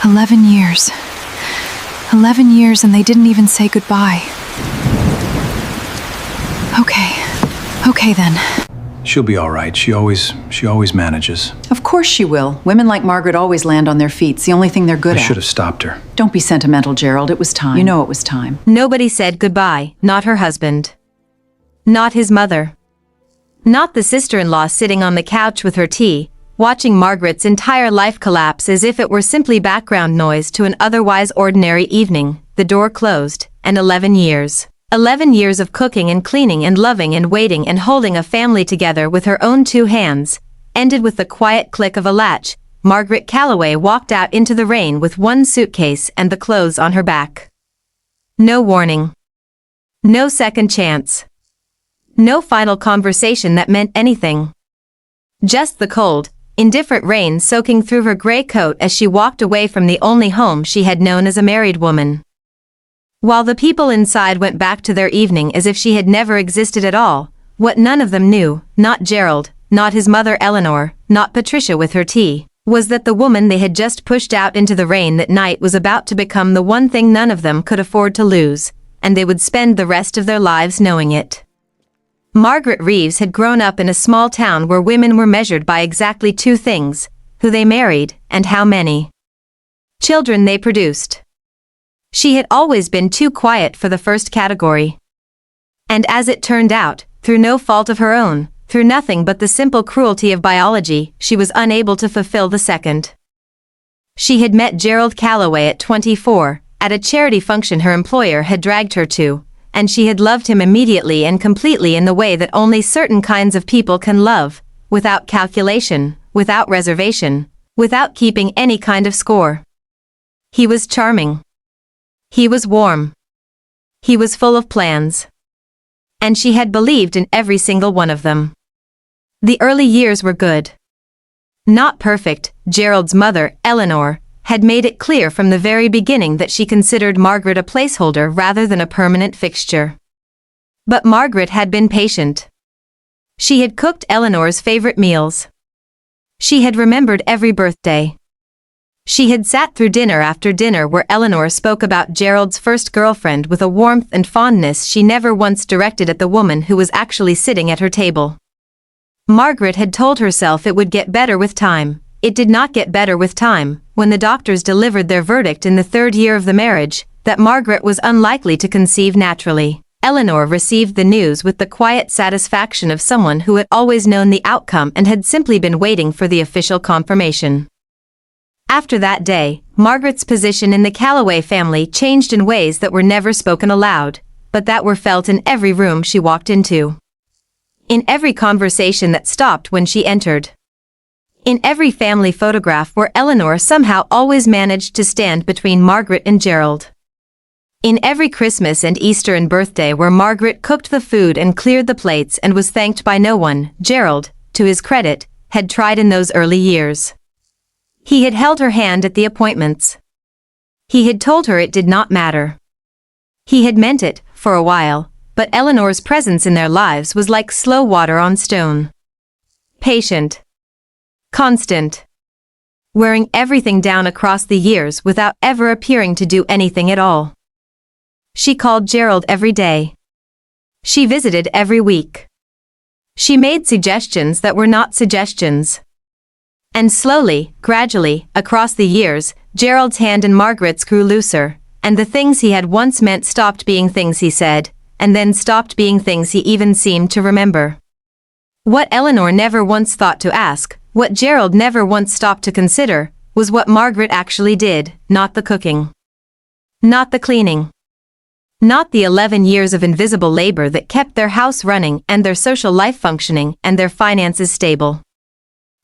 11 years. 11 years and they didn't even say goodbye. Okay then. She'll be all right. She always manages. Of course she will. Women like Margaret always land on their feet. It's the only thing they're good I at. should have stopped her. Don't be sentimental, Gerald. It was time. You know it was time. Nobody said goodbye, not her husband. Not his mother. Not the sister-in-law sitting on the couch with her tea, watching Margaret's entire life collapse as if it were simply background noise to an otherwise ordinary evening. The door closed, and 11 years. 11 years of cooking and cleaning and loving and waiting and holding a family together with her own two hands, ended with the quiet click of a latch. Margaret Calloway walked out into the rain with one suitcase and the clothes on her back. No warning. No second chance. No final conversation that meant anything. Just the cold, indifferent rain soaking through her gray coat as she walked away from the only home she had known as a married woman. While the people inside went back to their evening as if she had never existed at all, what none of them knew, not Gerald, not his mother Eleanor, not Patricia with her tea, was that the woman they had just pushed out into the rain that night was about to become the one thing none of them could afford to lose, and they would spend the rest of their lives knowing it. Margaret Reeves had grown up in a small town where women were measured by exactly two things: who they married, and how many children they produced. She had always been too quiet for the first category. And as it turned out, through no fault of her own, through nothing but the simple cruelty of biology, she was unable to fulfill the second. She had met Gerald Calloway at 24, at a charity function her employer had dragged her to, and she had loved him immediately and completely in the way that only certain kinds of people can love, without calculation, without reservation, without keeping any kind of score. He was charming. He was warm. He was full of plans. And she had believed in every single one of them. The early years were good. Not perfect. Gerald's mother, Eleanor, had made it clear from the very beginning that she considered Margaret a placeholder rather than a permanent fixture. But Margaret had been patient. She had cooked Eleanor's favorite meals. She had remembered every birthday. She had sat through dinner after dinner where Eleanor spoke about Gerald's first girlfriend with a warmth and fondness she never once directed at the woman who was actually sitting at her table. Margaret had told herself it would get better with time. It did not get better with time. When the doctors delivered their verdict in the third year of the marriage, that Margaret was unlikely to conceive naturally, Eleanor received the news with the quiet satisfaction of someone who had always known the outcome and had simply been waiting for the official confirmation. After that day, Margaret's position in the Calloway family changed in ways that were never spoken aloud, but that were felt in every room she walked into. In every conversation that stopped when she entered. In every family photograph where Eleanor somehow always managed to stand between Margaret and Gerald. In every Christmas and Easter and birthday where Margaret cooked the food and cleared the plates and was thanked by no one, Gerald, to his credit, had tried in those early years. He had held her hand at the appointments. He had told her it did not matter. He had meant it, for a while, but Eleanor's presence in their lives was like slow water on stone. Patient. Constant. Wearing everything down across the years without ever appearing to do anything at all. She called Gerald every day. She visited every week. She made suggestions that were not suggestions. And slowly, gradually, across the years, Gerald's hand and Margaret's grew looser, and the things he had once meant stopped being things he said, and then stopped being things he even seemed to remember. What Eleanor never once thought to ask, what Gerald never once stopped to consider, was what Margaret actually did, not the cooking. Not the cleaning. Not the 11 years of invisible labor that kept their house running and their social life functioning and their finances stable.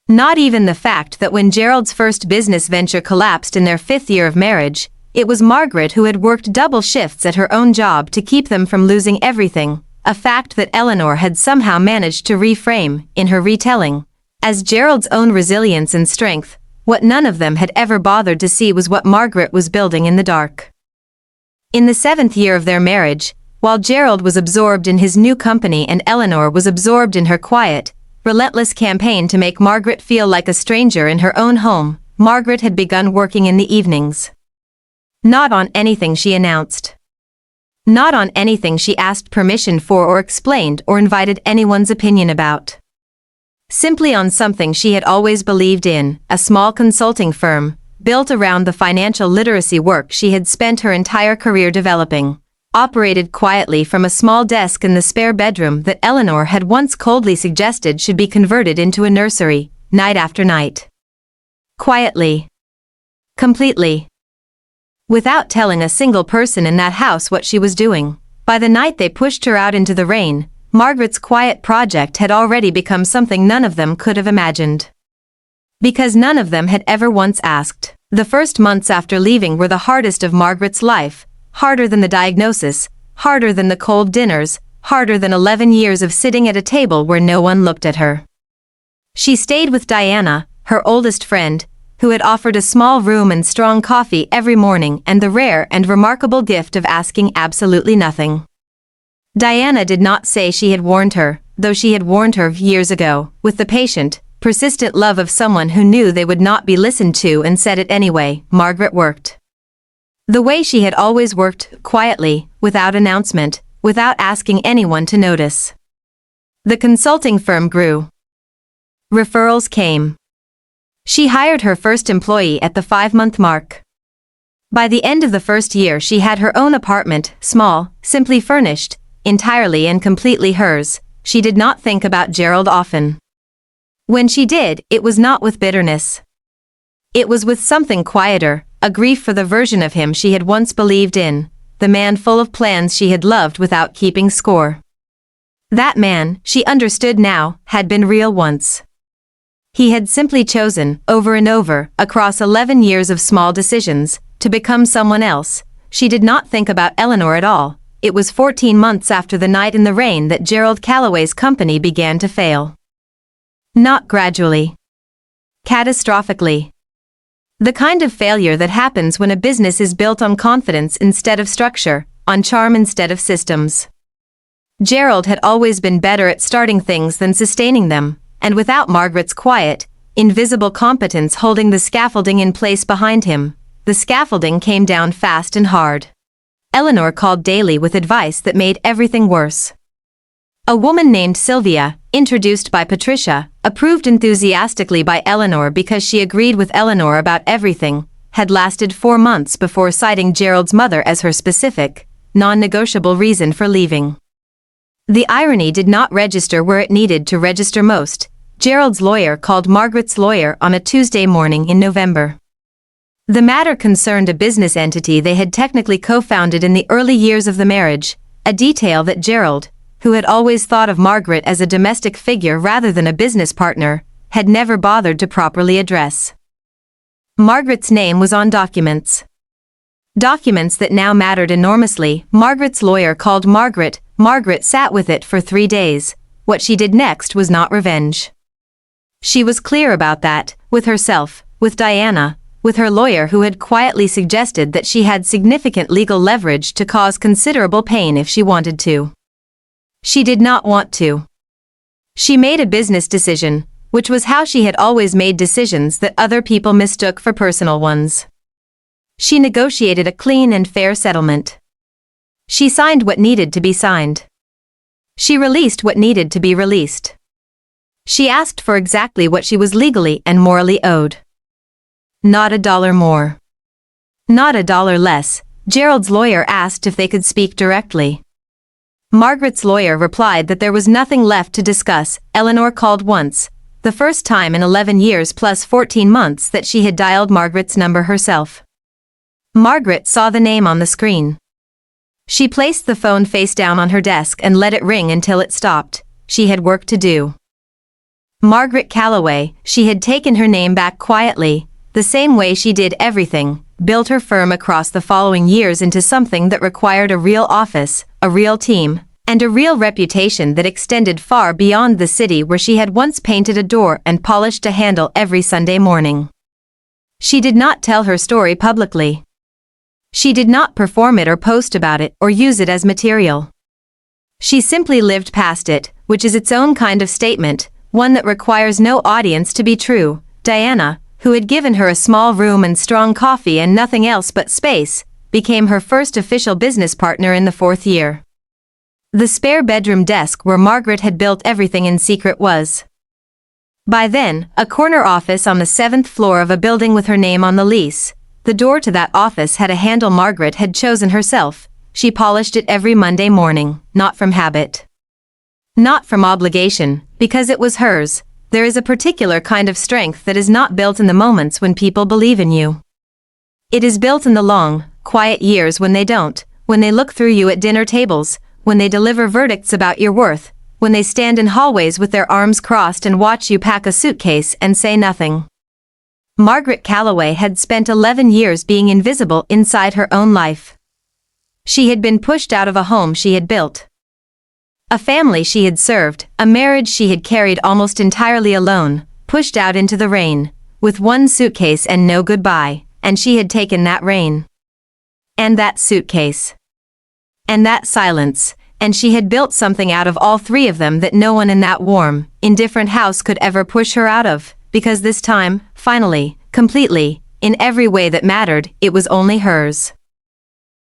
Not even the fact that when Gerald's first business venture collapsed in their 5th year of marriage, it was Margaret who had worked double shifts at her own job to keep them from losing everything, a fact that Eleanor had somehow managed to reframe, in her retelling, as Gerald's own resilience and strength. What none of them had ever bothered to see was what Margaret was building in the dark. In the 7th year of their marriage, while Gerald was absorbed in his new company and Eleanor was absorbed in her quiet, relentless campaign to make Margaret feel like a stranger in her own home, Margaret had begun working in the evenings. Not on anything she announced. Not on anything she asked permission for or explained or invited anyone's opinion about. Simply on something she had always believed in, a small consulting firm, built around the financial literacy work she had spent her entire career developing, operated quietly from a small desk in the spare bedroom that Eleanor had once coldly suggested should be converted into a nursery, night after night. Quietly. Completely. Without telling a single person in that house what she was doing. By the night they pushed her out into the rain, Margaret's quiet project had already become something none of them could have imagined. Because none of them had ever once asked. The first months after leaving were the hardest of Margaret's life, harder than the diagnosis, harder than the cold dinners, harder than 11 years of sitting at a table where no one looked at her. She stayed with Diana, her oldest friend, who had offered a small room and strong coffee every morning and the rare and remarkable gift of asking absolutely nothing. Diana did not say she had warned her, though she had warned her years ago, with the patient, persistent love of someone who knew they would not be listened to and said it anyway. Margaret worked. The way she had always worked, quietly, without announcement, without asking anyone to notice. The consulting firm grew. Referrals came. She hired her first employee at the 5-month mark. By the end of the first year she had her own apartment, small, simply furnished, entirely and completely hers. She did not think about Gerald often. When she did, it was not with bitterness. It was with something quieter, a grief for the version of him she had once believed in, the man full of plans she had loved without keeping score. That man, she understood now, had been real once. He had simply chosen, over and over, across 11 years of small decisions, to become someone else. She did not think about Eleanor at all. It was 14 months after the night in the rain that Gerald Calloway's company began to fail. Not gradually. Catastrophically. The kind of failure that happens when a business is built on confidence instead of structure, on charm instead of systems. Gerald had always been better at starting things than sustaining them, and without Margaret's quiet, invisible competence holding the scaffolding in place behind him, the scaffolding came down fast and hard. Eleanor called daily with advice that made everything worse. A woman named Sylvia, introduced by Patricia, approved enthusiastically by Eleanor because she agreed with Eleanor about everything, had lasted 4 months before citing Gerald's mother as her specific, non-negotiable reason for leaving. The irony did not register where it needed to register most. Gerald's lawyer called Margaret's lawyer on a Tuesday morning in November. The matter concerned a business entity they had technically co-founded in the early years of the marriage, a detail that Gerald, who had always thought of Margaret as a domestic figure rather than a business partner, had never bothered to properly address. Margaret's name was on documents. Documents that now mattered enormously. Margaret's lawyer called Margaret. Margaret sat with it for 3 days. What she did next was not revenge. She was clear about that, with herself, with Diana, with her lawyer who had quietly suggested that she had significant legal leverage to cause considerable pain if she wanted to. She did not want to. She made a business decision, which was how she had always made decisions that other people mistook for personal ones. She negotiated a clean and fair settlement. She signed what needed to be signed. She released what needed to be released. She asked for exactly what she was legally and morally owed. Not $1 more. Not $1 less. Gerald's lawyer asked if they could speak directly. Margaret's lawyer replied that there was nothing left to discuss. Eleanor called once, the first time in 11 years plus 14 months that she had dialed Margaret's number herself. Margaret saw the name on the screen. She placed the phone face down on her desk and let it ring until it stopped. She had work to do. Margaret Calloway, she had taken her name back quietly, the same way she did everything, built her firm across the following years into something that required a real office, a real team, and a real reputation that extended far beyond the city where she had once painted a door and polished a handle every Sunday morning. She did not tell her story publicly. She did not perform it or post about it or use it as material. She simply lived past it, which is its own kind of statement, one that requires no audience to be true. Diana, who had given her a small room and strong coffee and nothing else but space, became her first official business partner in the 4th year. The spare bedroom desk where Margaret had built everything in secret was, by then, a corner office on the 7th floor of a building with her name on the lease. The door to that office had a handle Margaret had chosen herself. She polished it every Monday morning, not from habit, not from obligation, because it was hers. There is a particular kind of strength that is not built in the moments when people believe in you. It is built in the long, quiet years when they don't, when they look through you at dinner tables, when they deliver verdicts about your worth, when they stand in hallways with their arms crossed and watch you pack a suitcase and say nothing. Margaret Calloway had spent 11 years being invisible inside her own life. She had been pushed out of a home she had built, a family she had served, a marriage she had carried almost entirely alone, pushed out into the rain, with one suitcase and no goodbye, and she had taken that rain, and that suitcase, and that silence, and she had built something out of all 3 of them that no one in that warm, indifferent house could ever push her out of, because this time, finally, completely, in every way that mattered, it was only hers.